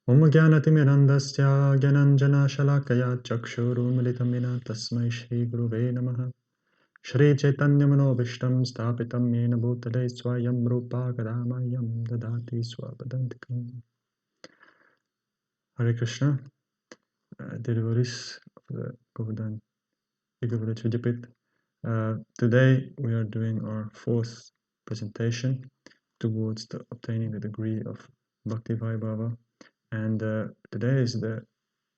Om Jnanatimirandasya Gyananjana Shalakaya Chakshurunmilitamina Tasmai Shri Guruve Namaha Shri Chaitanya Manobhishtam Stapitam Yena Bhutale Swayam Rupa Kadamayam Dadati Swapadantikam. Hare Krishna, devotees of the Govardhan Govardhan Vidyapit. Today we are doing our fourth presentation towards the obtaining the degree of Bhakti-vaibhava, and today is the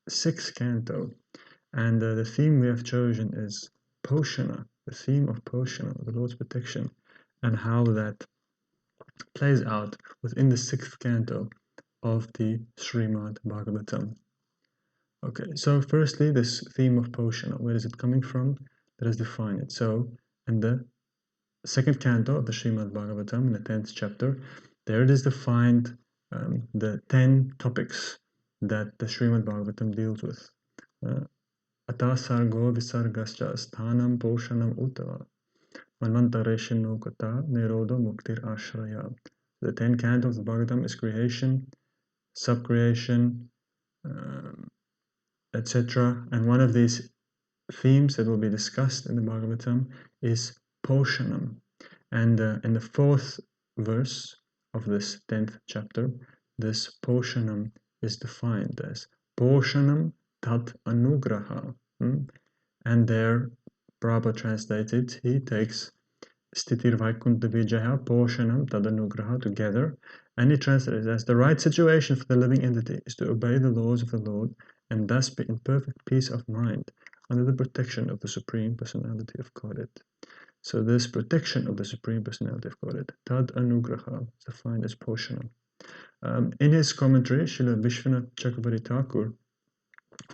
sixth canto, and the theme we have chosen is Poshana, the theme of Poshana, the Lord's protection, and how that plays out within the sixth canto of the Srimad Bhagavatam. Okay, so firstly, this theme of Poshana, where is it coming from? Let us define it. So, in the second canto of the Srimad Bhagavatam, in the 10th chapter, there it is defined the 10 topics that the Srimad Bhagavatam deals with. Atasargo visargascha sthanam poshanam uttava manvantareshino kata nirodo muktir ashraya. The 10 cantos of the Bhagavatam is creation, subcreation, etc. And one of these themes that will be discussed in the Bhagavatam is Poshanam. And in the fourth verse of this 10th chapter, this Poshanam is defined as Poshanam Tat Anugraha. And there, Prabhupada translated, he takes Stitir Vaikuntha Vijaya, Poshanam Tad Anugraha together, and he translates it as the right situation for the living entity is to obey the laws of the Lord and thus be in perfect peace of mind under the protection of the Supreme Personality of Godhead. So this protection of the Supreme Personality of Godhead, Tad Anugraha, is defined as Poshanam. In his commentary, Srila Vishwanath Chakravarti Thakur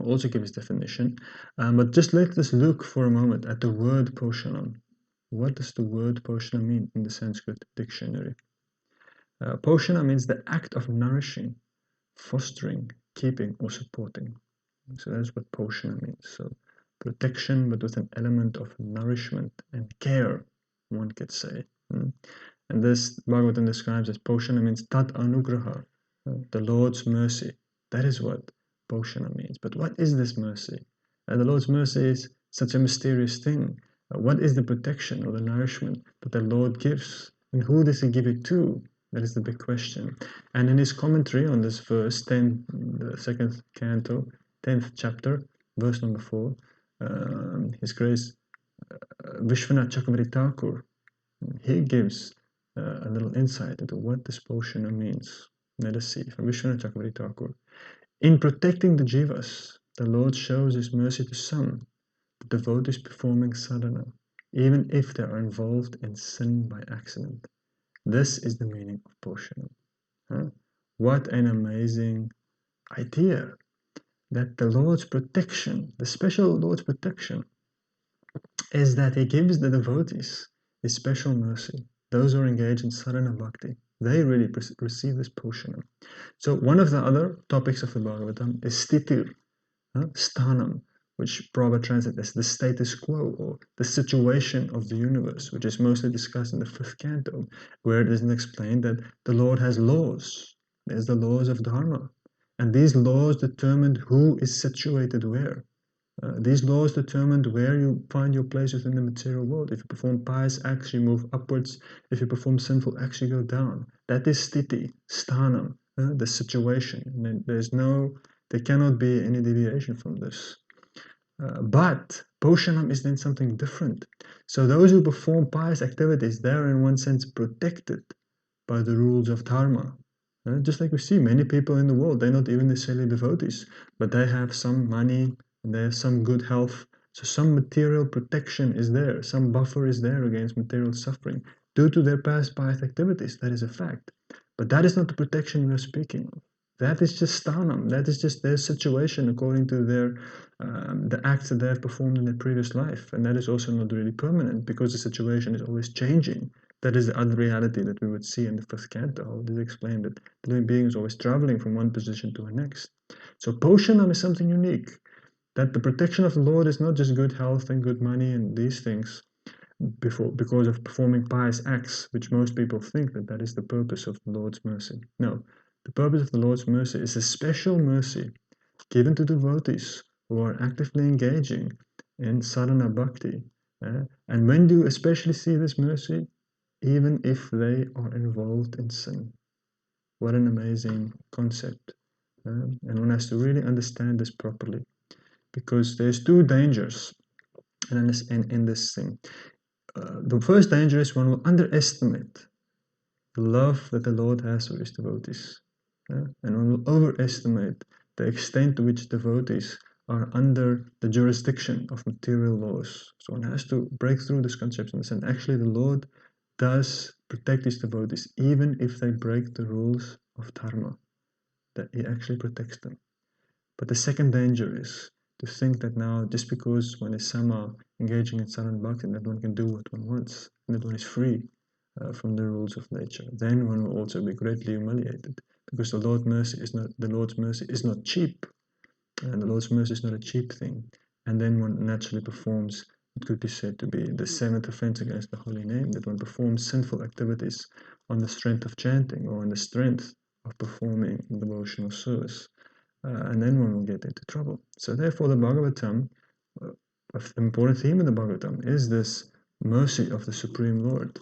also gives definition, but just let us look for a moment at the word Poshanam. What does the word Poshana mean in the Sanskrit dictionary? Poshana means the act of nourishing, fostering, keeping, or supporting. So that's what Poshana means. So protection, but with an element of nourishment and care, one could say. And this Bhagavatam describes as Poshana means Tat Anugraha, the Lord's mercy. That is what Poshana means. But what is this mercy? The Lord's mercy is such a mysterious thing. What is the protection or the nourishment that the Lord gives? And who does He give it to? That is the big question. And in his commentary on this verse, the second canto, 10th chapter, verse number 4, His Grace Vishwanath Chakravarti Thakur, he gives a little insight into what this Poshana means. Let us see from Vishwanath Chakravarti Thakur. In protecting the jivas, the Lord shows His mercy to some, the devotees performing sadhana, even if they are involved in sin by accident. This is the meaning of Poshana. What an amazing idea that the Lord's protection, the special Lord's protection, is that He gives the devotees His special mercy. Those who are engaged in sadhana bhakti, they really receive this Poshana. So one of the other topics of the Bhagavatam is stitir, sthanam, which Prabhupada translates as the status quo or the situation of the universe, which is mostly discussed in the fifth canto, where it is explained that the Lord has laws. There's the laws of Dharma. And these laws determine who is situated where. These laws determine where you find your place within the material world. If you perform pious acts, you move upwards. If you perform sinful acts, you go down. That is sthiti, sthanam, the situation. And there cannot be any deviation from this. But Poshanam is then something different. So those who perform pious activities, they are in one sense protected by the rules of Dharma. Just like we see many people in the world, they're not even necessarily devotees, but they have some money, and they have some good health. So some material protection is there, some buffer is there against material suffering due to their past pious activities. That is a fact. But that is not the protection we are speaking of. That is just sthanam. That is just their situation according to the acts that they have performed in their previous life. And that is also not really permanent because the situation is always changing. That is the other reality that we would see in the fifth canto. It is explained that the living being is always traveling from one position to the next. So Poshanam is something unique. That the protection of the Lord is not just good health and good money and these things because of performing pious acts, which most people think that is the purpose of the Lord's mercy. No, The purpose of the Lord's mercy is a special mercy given to devotees who are actively engaging in sadhana bhakti. And when do you especially see this mercy? Even if they are involved in sin. What an amazing concept. And one has to really understand this properly, because there's two dangers in this thing. The first danger is one will underestimate the love that the Lord has for his devotees. And one will overestimate the extent to which devotees are under the jurisdiction of material laws. So one has to break through this conception and say, actually the Lord does protect his devotees, even if they break the rules of dharma, that he actually protects them. But the second danger is to think that now, just because one is somehow engaging in sadhana bhakti, that one can do what one wants, and that one is free from the rules of nature. Then one will also be greatly humiliated, because the Lord's mercy is not cheap, and the Lord's mercy is not a cheap thing. And then one naturally performs, it could be said to be the seventh offense against the holy name, that one performs sinful activities on the strength of chanting or on the strength of performing devotional service. And then one will get into trouble. So therefore the Bhagavatam, an important theme in the Bhagavatam is this mercy of the Supreme Lord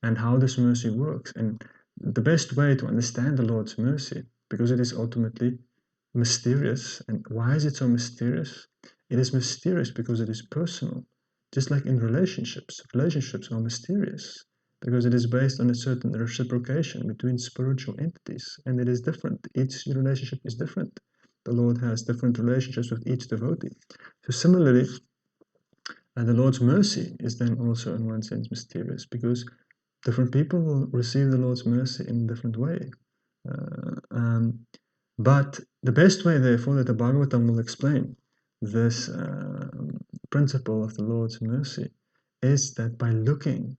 and how this mercy works. And the best way to understand the Lord's mercy, because it is ultimately mysterious. And why is it so mysterious? It is mysterious because it is personal. Just like in relationships are mysterious because it is based on a certain reciprocation between spiritual entities, and it is different. Each relationship is different. The Lord has different relationships with each devotee. So similarly, the Lord's mercy is then also in one sense mysterious, because different people will receive the Lord's mercy in a different way. But the best way, therefore, that the Bhagavatam will explain this principle of the Lord's mercy is that by looking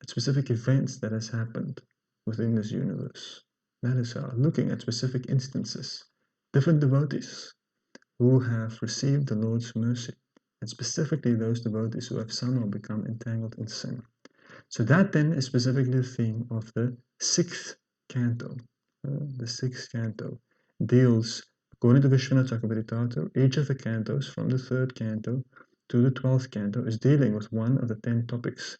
at specific events that has happened within this universe. That is how, looking at specific instances, different devotees who have received the Lord's mercy, and specifically those devotees who have somehow become entangled in sin. So that then is specifically the theme of the sixth canto. The sixth canto deals, according to Vishwanath Chakravarti, each of the cantos from the third canto to the 12th canto is dealing with one of the 10 topics,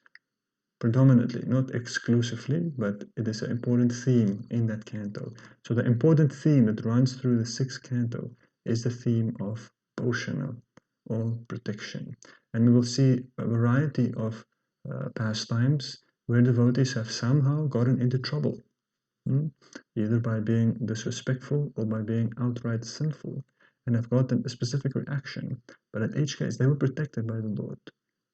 predominantly, not exclusively, but it is an important theme in that canto. So the important theme that runs through the sixth canto is the theme of poshana, or protection. And we will see a variety of pastimes where devotees have somehow gotten into trouble, either by being disrespectful or by being outright sinful, and have gotten a specific reaction. But in each case, they were protected by the Lord.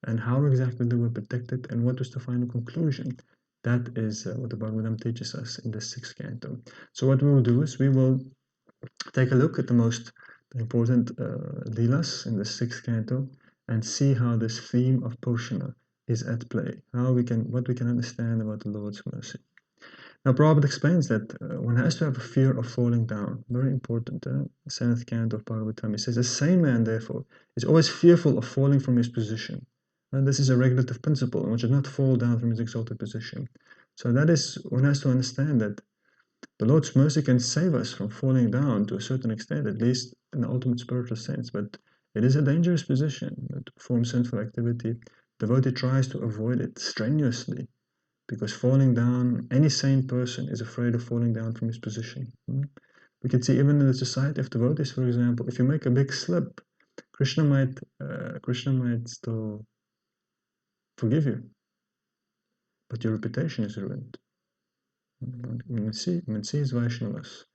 And how exactly they were protected and what was the final conclusion, that is what the Bhagavatam teaches us in the sixth canto. So what we will do is we will take a look at the most important leelas in the sixth canto and see how this theme of Poshana is at play, what we can understand about the Lord's mercy. Now, Prabhupada explains that one has to have a fear of falling down. Very important. The seventh canto of Bhagavatam. He says, the same man, therefore, is always fearful of falling from his position. And this is a regulative principle. One should not fall down from his exalted position. So that is, one has to understand that the Lord's mercy can save us from falling down to a certain extent, at least in the ultimate spiritual sense. But it is a dangerous position to perform sinful activity. The devotee tries to avoid it strenuously, because falling down, any sane person is afraid of falling down from his position. We can see even in the society of devotees, for example, if you make a big slip, Krishna might still forgive you, but your reputation is ruined. When we see Vaishnavas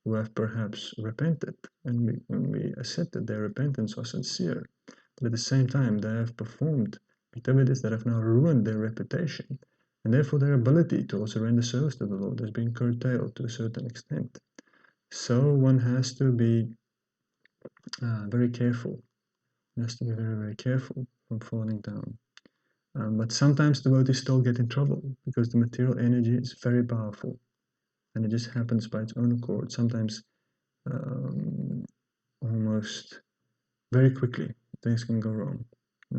who have perhaps repented, and when we accept that their repentance was sincere, but at the same time they have performed activities that have now ruined their reputation, and therefore their ability to also render service to the Lord has been curtailed to a certain extent. So one has to be very careful. One has to be very, very careful from falling down. But sometimes devotees still get in trouble because the material energy is very powerful, and it just happens by its own accord. Sometimes almost very quickly things can go wrong.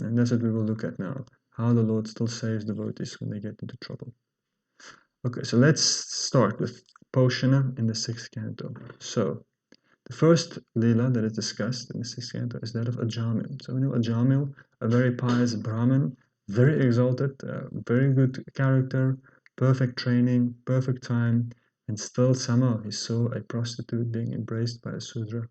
And that's what we will look at now, how the Lord still saves devotees when they get into trouble. Okay, so let's start with Poshana in the 6th canto. So, the first lila that is discussed in the 6th canto is that of Ajamil. So we know Ajamil, a very pious Brahmin, very exalted, very good character, perfect training, perfect time, and still somehow he saw a prostitute being embraced by a Sudra.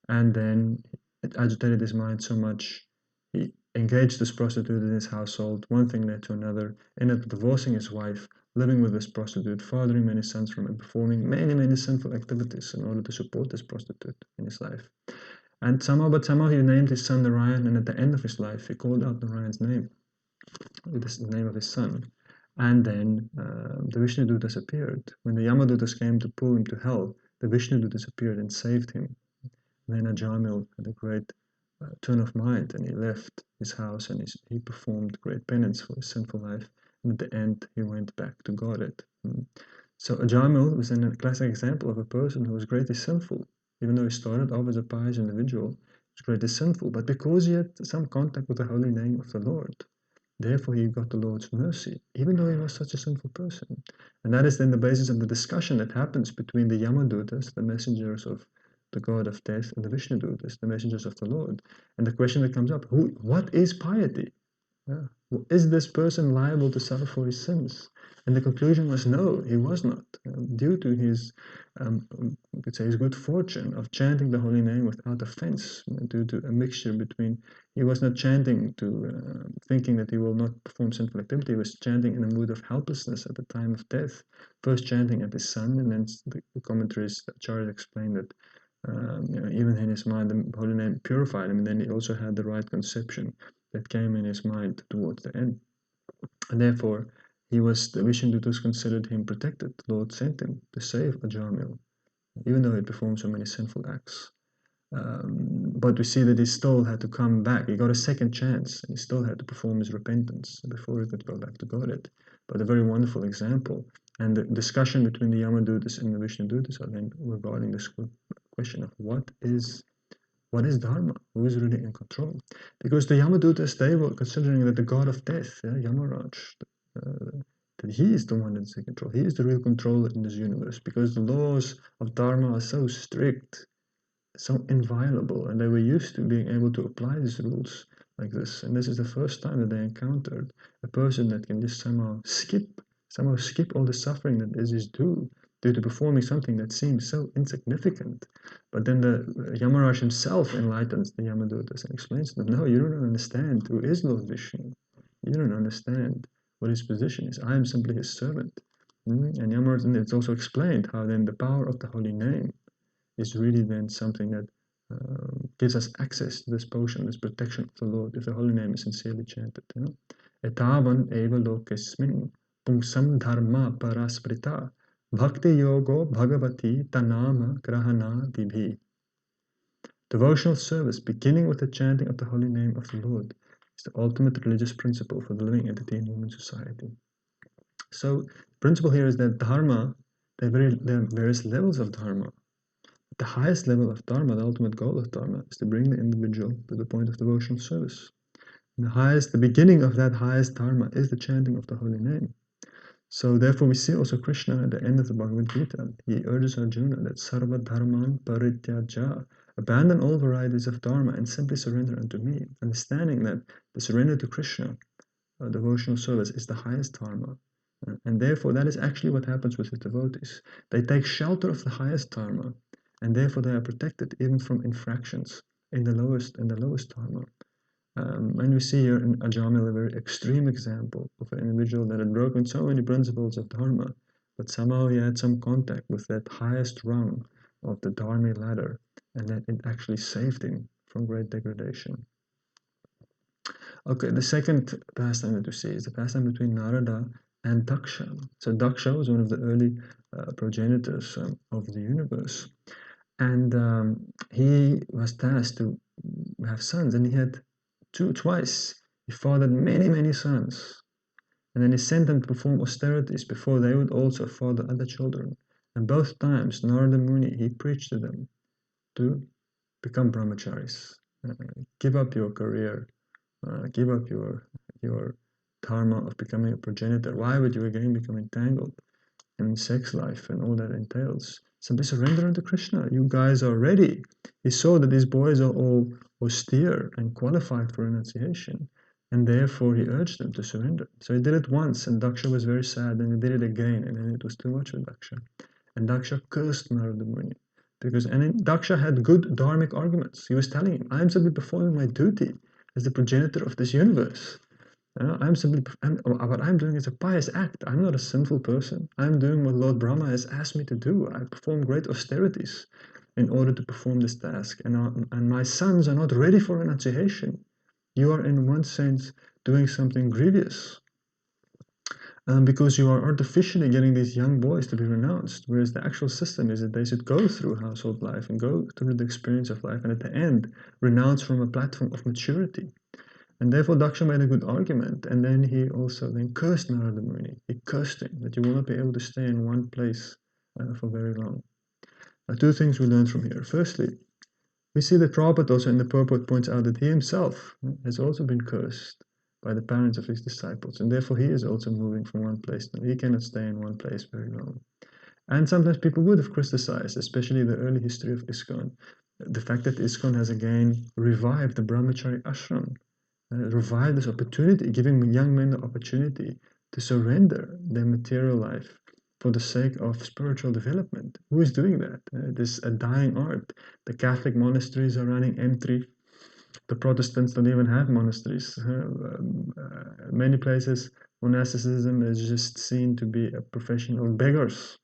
And then it agitated his mind so much, he engaged this prostitute in his household. One thing led to another, ended up divorcing his wife, living with this prostitute, fathering many sons from it, performing many sinful activities in order to support this prostitute in his life. And somehow he named his son Narayan, and at the end of his life he called out Narayan's name, the name of his son. And then the Vishnu Dutas appeared. When the Yamadutas came to pull him to hell, the Vishnu Dutas appeared and saved him. Then Ajamil had a great turn of mind, and he left his house and he performed great penance for his sinful life. And at the end, he went back to Godhead. So Ajamil was a classic example of a person who was greatly sinful. Even though he started off as a pious individual, he was greatly sinful. But because he had some contact with the holy name of the Lord, therefore he got the Lord's mercy, even though he was such a sinful person. And that is then the basis of the discussion that happens between the Yamadutas, the messengers of the god of death, and the Vishnu Dutas, the messengers of the Lord. And the question that comes up, what is piety? Yeah. Is this person liable to suffer for his sins? And the conclusion was no, he was not, due to his, you could say, his good fortune of chanting the holy name without offense, due to a mixture between, he was not chanting to thinking that he will not perform sinful activity, he was chanting in a mood of helplessness at the time of death, first chanting at his son, and then the commentaries, Charles explained that even in his mind, the holy name purified him, and then he also had the right conception that came in his mind towards the end. And therefore, the Vishnudutas considered him protected. The Lord sent him to save Ajamil, even though he performed so many sinful acts. But we see that he still had to come back. He got a second chance, and he still had to perform his repentance before he could go back to Godhead. But a very wonderful example. And the discussion between the Yamadutas and the Vishnudutas are then regarding this question of what is Dharma? Who is really in control? Because the Yamadutas, they were considering that the god of death, Yamaraj, that he is the one that's in control. He is the real controller in this universe, because the laws of Dharma are so strict, so inviolable, and they were used to being able to apply these rules like this. And this is the first time that they encountered a person that can just somehow skip all the suffering that is his due to performing something that seems so insignificant. But then the Yamaraj himself enlightens the Yamadutas and explains to them, no, you don't understand who is Lord Vishnu. You don't understand what his position is. I am simply his servant. And Yamaraj, and it's also explained how then the power of the holy name is really then something that gives us access to this potion, this protection of the Lord, if the holy name is sincerely chanted. Etavan eva lokesmin pungsam dharma parasprita bhakti yogo bhagavati tanama grahana dibhi. Devotional service, beginning with the chanting of the holy name of the Lord, is the ultimate religious principle for the living entity in human society. So, the principle here is that dharma, there are various levels of dharma. The highest level of dharma, the ultimate goal of dharma, is to bring the individual to the point of devotional service. And the beginning of that highest dharma is the chanting of the holy name. So therefore we see also Krishna at the end of the Bhagavad Gita. He urges Arjuna that sarva dharman parityaja, abandon all varieties of dharma and simply surrender unto me, understanding that the surrender to Krishna, devotional service, is the highest dharma. And therefore that is actually what happens with the devotees. They take shelter of the highest dharma, and therefore they are protected even from infractions in the lowest dharma. And we see here in Ajamil a very extreme example of an individual that had broken so many principles of dharma, but somehow he had some contact with that highest rung of the dharma ladder, and that it actually saved him from great degradation. Okay, the second pastime that we see is the pastime between Narada and Daksha. So Daksha was one of the early progenitors of the universe. And he was tasked to have sons, and he had twice. He fathered many sons. And then he sent them to perform austerities before they would also father other children. And both times, Narada Muni, he preached to them to become brahmacharis. Give up your career. Give up your dharma of becoming a progenitor. Why would you again become entangled? and sex life and all that entails. Simply surrender unto Krishna. You guys are ready. He saw that these boys are all austere and qualified for renunciation, and therefore he urged them to surrender. So he did it once, and Daksha was very sad, and he did it again, and then it was too much for Daksha. And Daksha cursed Narada Muni. Daksha had good dharmic arguments. He was telling him, I am simply performing my duty as the progenitor of this universe. What I'm doing is a pious act. I'm not a sinful person. I'm doing what Lord Brahma has asked me to do. I perform great austerities in order to perform this task. And my sons are not ready for renunciation. You are, in one sense, doing something grievous. Because you are artificially getting these young boys to be renounced, whereas the actual system is that they should go through household life and go through the experience of life, and at the end, renounce from a platform of maturity. And therefore Daksha made a good argument, and then he also then cursed Narada Muni. He cursed him that you will not be able to stay in one place for very long. Now, two things we learn from here. Firstly, we see that Prabhupada also in the purport points out that he himself has also been cursed by the parents of his disciples, and therefore he is also moving from one place. Now, he cannot stay in one place very long. And sometimes people would have criticized, especially the early history of ISKCON, the fact that ISKCON has again revived the brahmachari ashram, revive this opportunity, giving young men the opportunity to surrender their material life for the sake of spiritual development. Who is doing that? It is a dying art. The Catholic monasteries are running empty. The Protestants don't even have monasteries. Many places, monasticism is just seen to be a profession of beggars.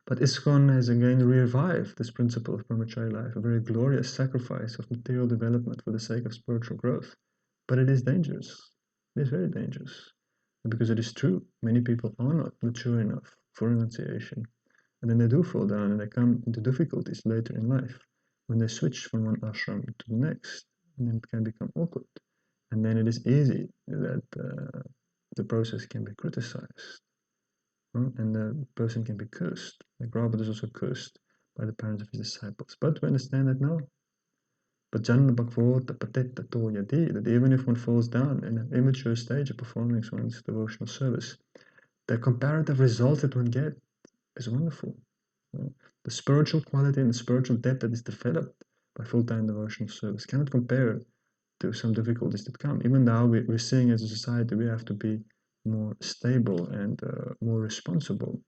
But ISKCON has again revived this principle of brahmachari life, a very glorious sacrifice of material development for the sake of spiritual growth. But it is dangerous. It is very dangerous. Because it is true, many people are not mature enough for renunciation. And then they do fall down and they come into difficulties later in life when they switch from one ashram to the next. And then it can become awkward. And then it is easy that the process can be criticized. And the person can be cursed. Like Prabhupada is also cursed by the parents of his disciples. But we understand that now. But that even if one falls down in an immature stage of performing one's devotional service, the comparative results that one gets is wonderful. The spiritual quality and the spiritual depth that is developed by full-time devotional service cannot compare to some difficulties that come. Even now we're seeing as a society we have to be more stable and more responsible.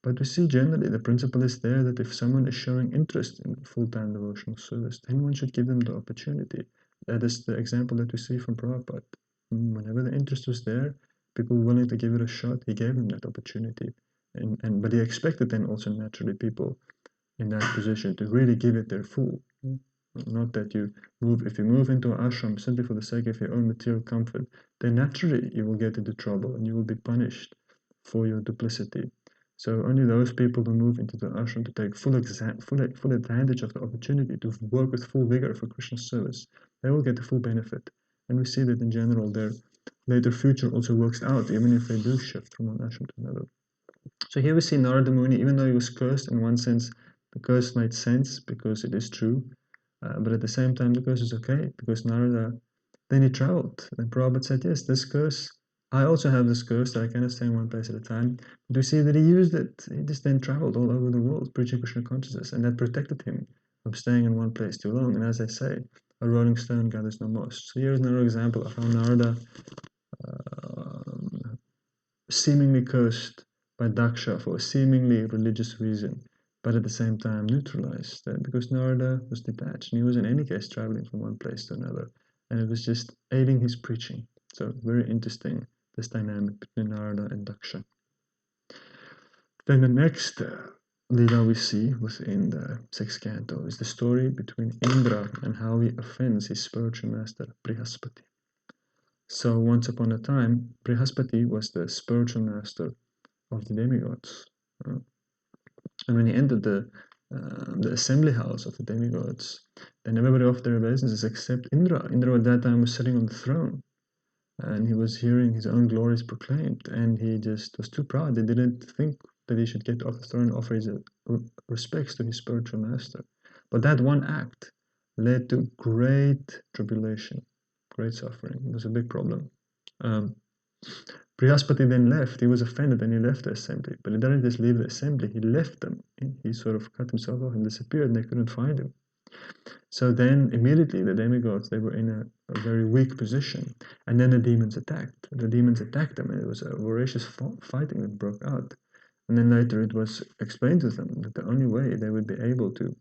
But we see generally the principle is there that if someone is showing interest in full-time devotional service, then one should give them the opportunity. That is the example that we see from Prabhupada. Whenever the interest was there, people willing to give it a shot, he gave them that opportunity. But he expected then also naturally people in that position to really give it their full. Not that if you move into an ashram simply for the sake of your own material comfort, then naturally you will get into trouble and you will be punished for your duplicity. So only those people who move into the ashram to take full advantage of the opportunity to work with full vigor for Krishna's service, they will get the full benefit. And we see that in general their later future also works out, even if they do shift from one ashram to another. So here we see Narada Muni, even though he was cursed, in one sense, the curse made sense because it is true. But at the same time, the curse is okay because Narada, then he traveled. And Prabhupada said, yes, this curse, I also have this curse that I cannot stay in one place at a time. But we see that he used it. He just then traveled all over the world, preaching Krishna consciousness, and that protected him from staying in one place too long. And as I say, a rolling stone gathers no moss. So here's another example of how Narada seemingly cursed by Daksha for a seemingly religious reason, but at the same time neutralized that because Narada was detached and he was in any case traveling from one place to another, and it was just aiding his preaching. So very interesting, this dynamic between Narada and Daksha. Then the next Lila we see within the sixth canto is the story between Indra and how he offends his spiritual master Brihaspati. So once upon a time, Brihaspati was the spiritual master of the demigods. And when he entered the assembly house of the demigods, then everybody offered their obeisances except Indra. Indra at that time was sitting on the throne, and he was hearing his own glories proclaimed, and he just was too proud. He didn't think that he should get off the throne and offer his respects to his spiritual master. But that one act led to great tribulation, great suffering. It was a big problem. Brihaspati then left. He was offended and he left the assembly. But he didn't just leave the assembly, he left them. He sort of cut himself off and disappeared, and they couldn't find him. So then immediately the demigods, they were in a very weak position. And then the demons attacked. The demons attacked them, and it was a voracious fighting that broke out. And then later it was explained to them that the only way they would be able to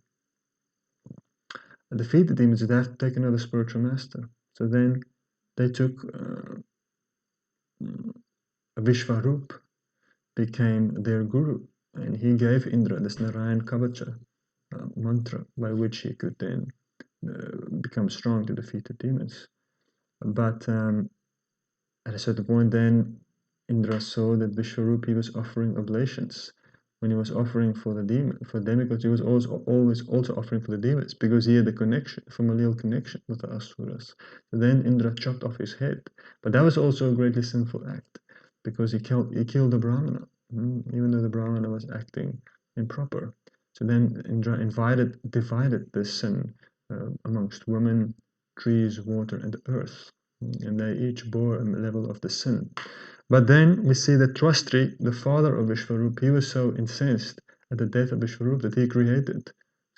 defeat the demons is they have to take another spiritual master. So then they took Vishvarup, became their guru, and he gave Indra this Narayan Kavacha mantra by which he could then become strong to defeat the demons. But at a certain point, then Indra saw that Vishvarup, he was offering oblations. When he was offering for the demigods, he was always also offering for the demons, because he had a connection, familial connection with the asuras. So then Indra chopped off his head. But that was also a greatly sinful act, because he killed the Brahmana, even though the Brahmana was acting improper. So then Indra divided this sin amongst women, trees, water, and earth, and they each bore a level of the sin. But then we see that Twastri, the father of Vishvarup, he was so incensed at the death of Vishvarup that he created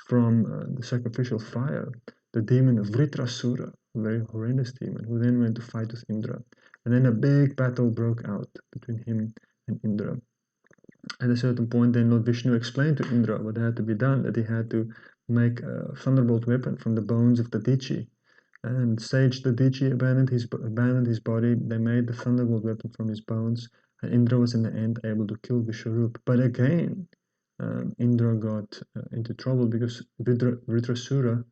from the sacrificial fire the demon of Vritrasura, a very horrendous demon, who then went to fight with Indra. And then a big battle broke out between him and Indra. At a certain point, then Lord Vishnu explained to Indra what had to be done, that he had to make a thunderbolt weapon from the bones of the Dadichi. And sage Dadichi abandoned his body. They made the thunderbolt weapon from his bones, and Indra was in the end able to kill Vishvarup. But again, Indra got into trouble because Vritrasura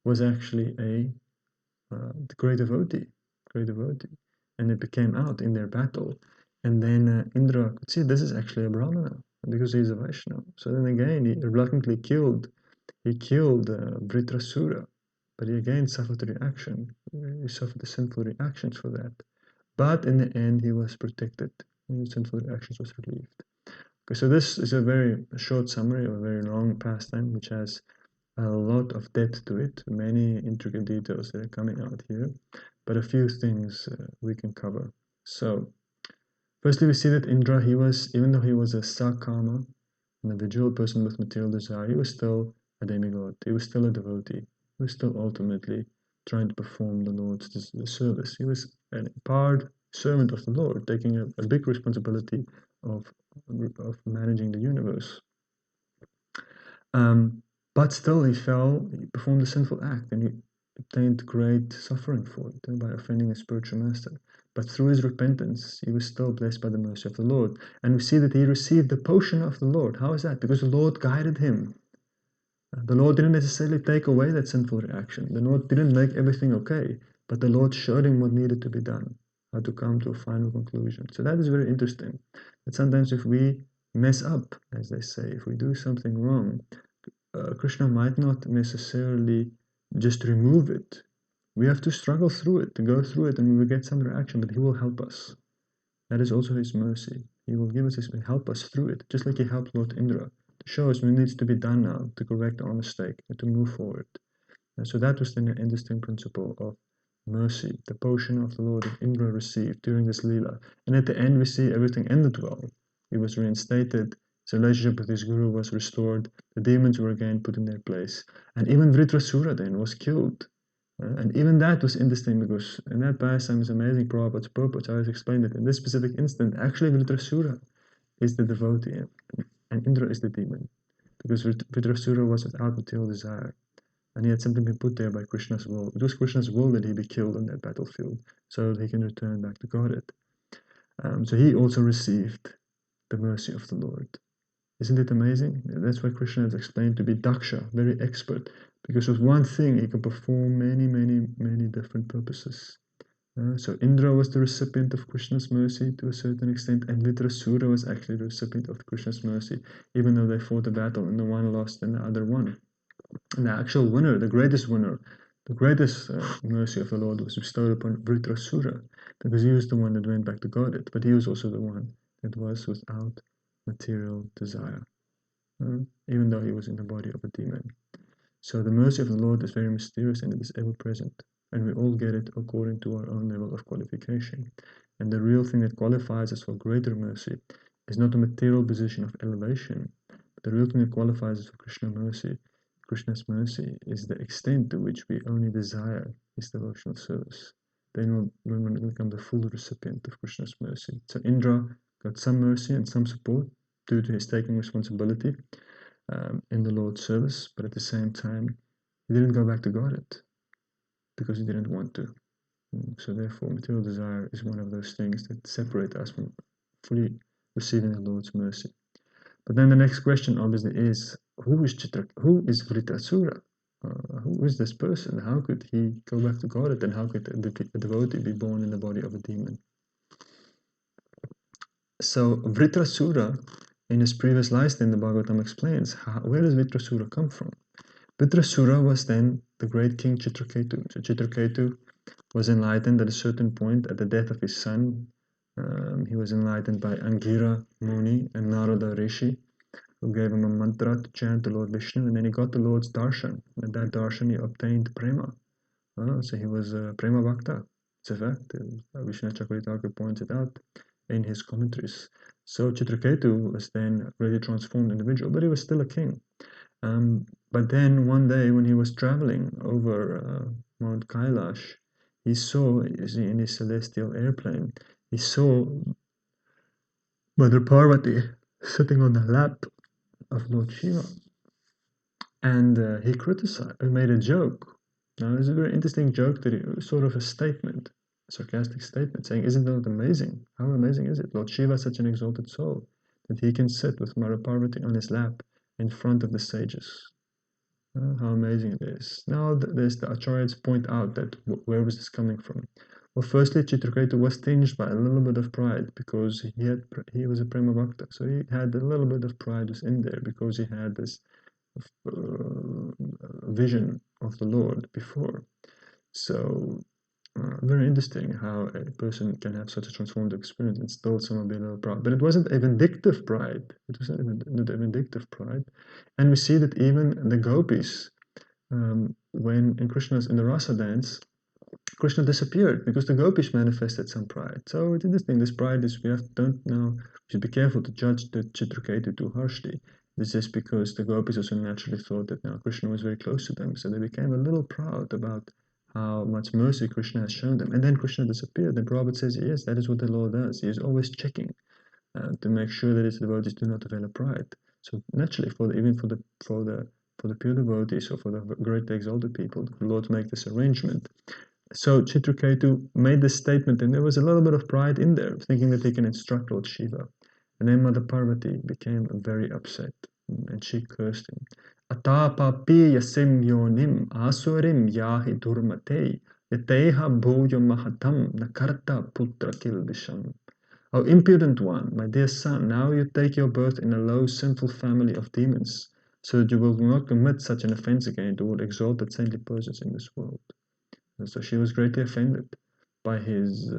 was actually a great devotee, and it became out in their battle. And then Indra could see this is actually a Brahmana because he's a Vaishnava. So then again, he reluctantly killed Vritrasura. But he again suffered the reaction. He suffered the sinful reactions for that. But in the end, he was protected. His sinful reactions was relieved. Okay, so this is a very short summary of a very long pastime, which has a lot of depth to it, many intricate details that are coming out here, but a few things we can cover. So, firstly, we see that Indra, even though he was a sakama, an individual person with material desire, he was still a demigod. He was still a devotee. He was still ultimately trying to perform the Lord's service. He was an empowered servant of the Lord, taking a big responsibility of managing the universe. But still, he performed a sinful act, and he obtained great suffering for it by offending his spiritual master. But through his repentance, he was still blessed by the mercy of the Lord. And we see that he received the potion of the Lord. How is that? Because the Lord guided him. The Lord didn't necessarily take away that sinful reaction. The Lord didn't make everything okay, but the Lord showed him what needed to be done, how to come to a final conclusion. So that is very interesting. That sometimes if we mess up, as they say, if we do something wrong, Krishna might not necessarily just remove it. We have to struggle through it, to go through it, and we will get some reaction, but he will help us. That is also his mercy. He will help us through it, just like he helped Lord Indra, to show us what needs to be done now, to correct our mistake, and to move forward. And so that was the interesting principle of mercy, the potion of the Lord that Indra received during this Leela. And at the end, we see everything ended well. He was reinstated, his relationship with his guru was restored, the demons were again put in their place, and even Vritrasura then was killed. And even that was interesting because in that pastime is amazing Prabhupada's purpose. I always explained it. In this specific instant, actually Vritrasura is the devotee and Indra is the demon. Because Vritrasura was without material desire. And he had simply been put there by Krishna's will. It was Krishna's will that he be killed on that battlefield so that he can return back to Godhead. So he also received the mercy of the Lord. Isn't it amazing? That's why Krishna is explained to be Daksha, very expert, because with one thing he can perform many different purposes. So Indra was the recipient of Krishna's mercy to a certain extent, and Vritrasura was actually the recipient of Krishna's mercy, even though they fought a battle and the one lost and the other won. And the actual winner, the greatest mercy of the Lord was bestowed upon Vritrasura, because he was the one that went back to Godhead, but he was also the one that was without material desire, even though he was in the body of a demon. So the mercy of the Lord is very mysterious and it is ever present, and we all get it according to our own level of qualification. And the real thing that qualifies us for greater mercy is not a material position of elevation, but the real thing that qualifies us for Krishna's mercy is the extent to which we only desire his devotional service. Then we'll become the full recipient of Krishna's mercy. So Indra got some mercy and some support due to his taking responsibility in the Lord's service, but at the same time, he didn't go back to Godhead because he didn't want to. So therefore, material desire is one of those things that separate us from fully receiving the Lord's mercy. But then the next question obviously is, who is Vritrasura? Who is this person? How could he go back to Godhead, and how could a devotee be born in the body of a demon? So Vritrasura, in his previous life in the Bhagavatam, explains where does Vritrasura come from? Vritrasura was then the great king Chitraketu. So Chitraketu was enlightened at a certain point at the death of his son. He was enlightened by Angira Muni and Narada Rishi, who gave him a mantra to chant the Lord Vishnu, and then he got the Lord's darshan. And that darshan he obtained prema. So he was a prema bhakta. It's a fact. Vishnu Chakravarti points it out in his commentaries. So Chitraketu was then a really transformed individual, but he was still a king. But then one day when he was traveling over Mount Kailash, he saw, in his celestial airplane, he saw Mother Parvati sitting on the lap of Lord Shiva. And he made a joke. Now, it's a very interesting joke that it was sort of a statement, a sarcastic statement, saying, isn't that amazing? How amazing is it? Lord Shiva is such an exalted soul that he can sit with Mother Parvati on his lap in front of the sages. How amazing it is. Now, the Acharyas point out that where was this coming from? Well, firstly, Chitraketu was tinged by a little bit of pride because he was a prema bhakta. So he had a little bit of pride was in there because he had this vision of the Lord before. So very interesting how a person can have such a transformative experience and still somehow be a little proud. But it wasn't a vindictive pride. It wasn't a vindictive pride. And we see that even the gopis, when in the Rasa dance, Krishna disappeared because the gopis manifested some pride. So it's interesting. This pride is we should be careful to judge the Chitraketu too harshly. This is because the gopis also naturally thought that now Krishna was very close to them, so they became a little proud about how much mercy Krishna has shown them. And then Krishna disappeared. And Prabhupada says, yes, that is what the Lord does. He is always checking to make sure that his devotees do not develop pride. So naturally, for the pure devotees or for the great exalted people, the Lord make this arrangement. So Chitraketu made this statement, and there was a little bit of pride in there, thinking that they can instruct Lord Shiva. And then Mother Parvati became very upset, and she cursed him. Atapapi yasim yonim asurim yahi durmate yateha bhoya mahatam nakarta putra kilbisham. O impudent one, my dear son, now you take your birth in a low, sinful family of demons, so that you will not commit such an offense again toward exalted saintly persons in this world. And so she was greatly offended by his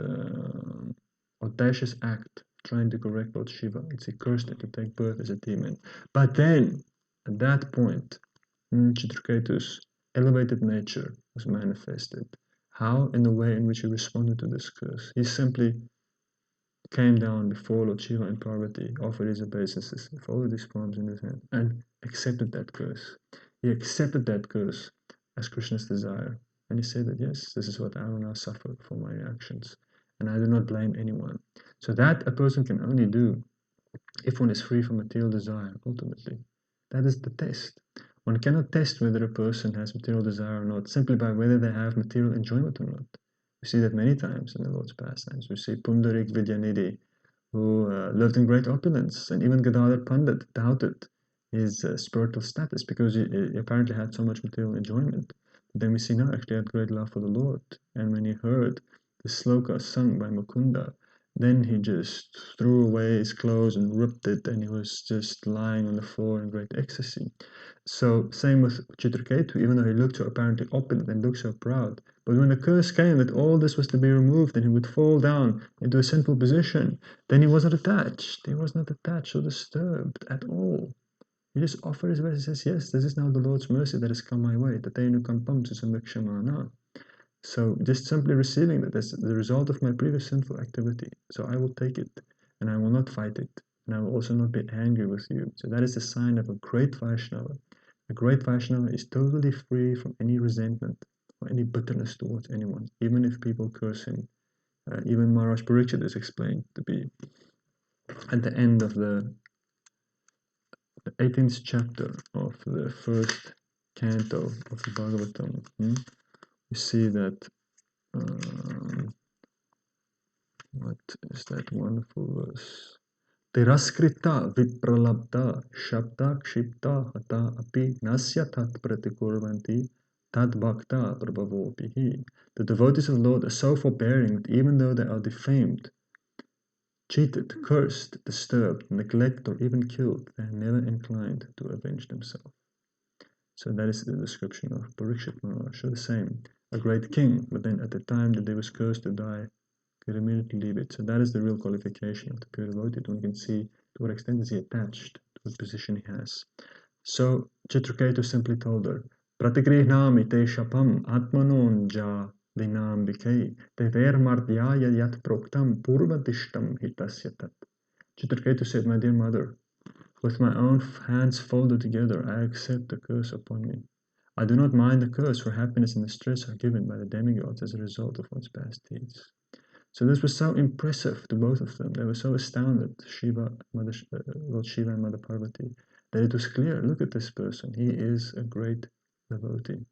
audacious act trying to correct Lord Shiva. And she cursed him to take birth as a demon. But then, at that point, Chitraketu's elevated nature was manifested. How? In the way in which he responded to this curse. He simply came down before Lord Shiva and Parvati, offered his obeisances, folded his palms in his hand, and accepted that curse. He accepted that curse as Krishna's desire. And he said that, yes, this is what I will now suffer for my actions. And I do not blame anyone. So that a person can only do if one is free from material desire, ultimately. That is the test. One cannot test whether a person has material desire or not simply by whether they have material enjoyment or not. We see that many times in the Lord's pastimes. We see Pundarik Vidyanidhi, who lived in great opulence, and even Gadadhar Pandit doubted his spiritual status because he apparently had so much material enjoyment. But then we see now actually had great love for the Lord, and when he heard the sloka sung by Mukunda, then he just threw away his clothes and ripped it, and he was just lying on the floor in great ecstasy. So same with Chitraketu, even though he looked so apparently opulent and looked so proud. But when the curse came that all this was to be removed and he would fall down into a sinful position, then he was not attached. He was not attached or disturbed at all. He just offered his best. He says, yes, this is now the Lord's mercy that has come my way. Tatenu kampam susamvikshamana. So just simply receiving that as the result of my previous sinful activity. So I will take it and I will not fight it. And I will also not be angry with you. So that is a sign of a great Vaishnava. A great Vaishnava is totally free from any resentment or any bitterness towards anyone, even if people curse him. Even Maharaj Pariksit is explained to be at the end of the 18th chapter of the first canto of the Bhagavatam. We see that, what is that wonderful verse? Tiraskrita vipralabdha shabda kshipta hata api nasya tat pratikurvanti tad bhakta prabhavopihi. The devotees of the Lord are so forbearing that even though they are defamed, cheated, cursed, disturbed, neglected, or even killed, they are never inclined to avenge themselves. So that is the description of Parikshit Maharaj. So the same, a great king, but then at the time that he was cursed to die, could immediately leave it. So that is the real qualification of the pure devotee. One can see to what extent is he attached to the position he has. So Chitraketu simply told her, Pratigrihnami te shapam atmanon ja vinambike te vermartyaya yat proktam purvadishtam hitasya tat. Chitraketu said, my dear mother, with my own hands folded together, I accept the curse upon me. I do not mind the curse, for happiness and distress are given by the demigods as a result of one's past deeds. So this was so impressive to both of them. They were so astounded, Lord Shiva and Mother Parvati, that it was clear, look at this person, he is a great devotee.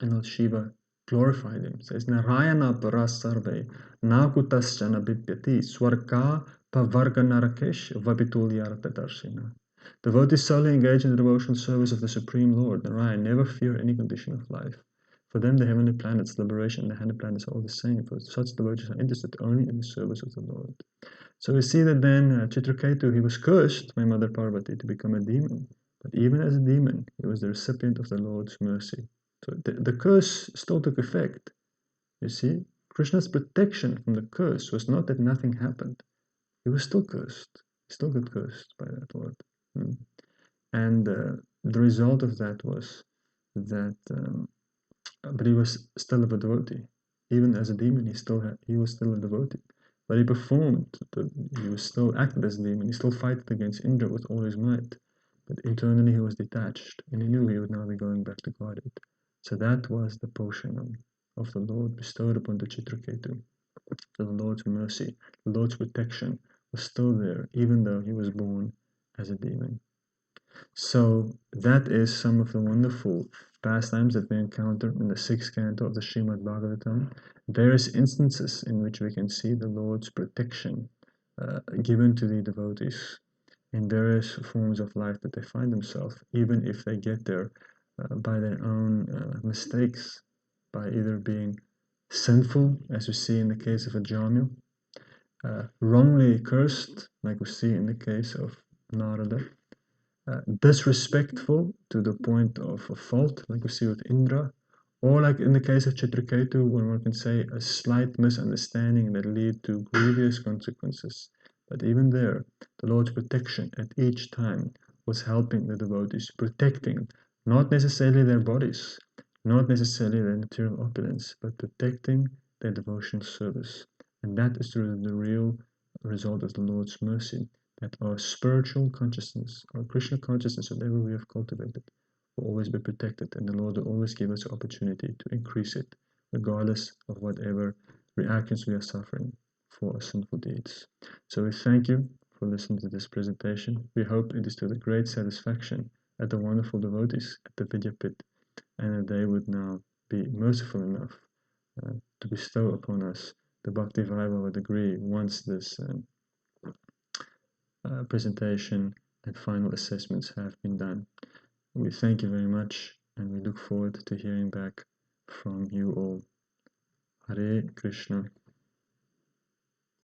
And Lord Shiva glorified him. Says, Narayana parasarve nakutasjana bipyati swarka pavarga narakesh vabitulyarta darshina. Devotees solely engage in the devotional service of the Supreme Lord, Narayan, never fear any condition of life. For them, the heavenly planets, liberation, and the heavenly planets are all the same. For such devotees are interested only in the service of the Lord. So we see that then Chitraketu, he was cursed by Mother Parvati to become a demon. But even as a demon, he was the recipient of the Lord's mercy. So the curse still took effect. You see, Krishna's protection from the curse was not that nothing happened. He was still cursed. He still got cursed by that Lord. And the result of that was that, but he was still a devotee. Even as a demon, he was still a devotee. But he performed, he was still acted as a demon. He still fought against Indra with all his might. But internally he was detached, and he knew he would now be going back to Godhead. So that was the poshanam of the Lord bestowed upon the Chitraketu. So the Lord's mercy, the Lord's protection was still there, even though he was born as a demon. So that is some of the wonderful pastimes that we encounter in the 6th canto of the Srimad Bhagavatam. Various instances in which we can see the Lord's protection given to the devotees in various forms of life that they find themselves, even if they get there by their own mistakes, by either being sinful, as we see in the case of Ajamil, wrongly cursed, like we see in the case of Narada, disrespectful to the point of a fault, like we see with Indra, or like in the case of Chitraketu, when one can say a slight misunderstanding that lead to grievous consequences. But even there, the Lord's protection at each time was helping the devotees, protecting not necessarily their bodies, not necessarily their material opulence, but protecting their devotional service. And that is the real result of the Lord's mercy, that our spiritual consciousness, our Krishna consciousness, whatever we have cultivated, will always be protected, and the Lord will always give us the opportunity to increase it, regardless of whatever reactions we are suffering for our sinful deeds. So we thank you for listening to this presentation. We hope it is to the great satisfaction at the wonderful devotees at the Vidyapit, and that they would now be merciful enough to bestow upon us the Bhakti-vaibhava degree once this presentation and final assessments have been done. We thank you very much, and we look forward to hearing back from you all. Hare Krishna.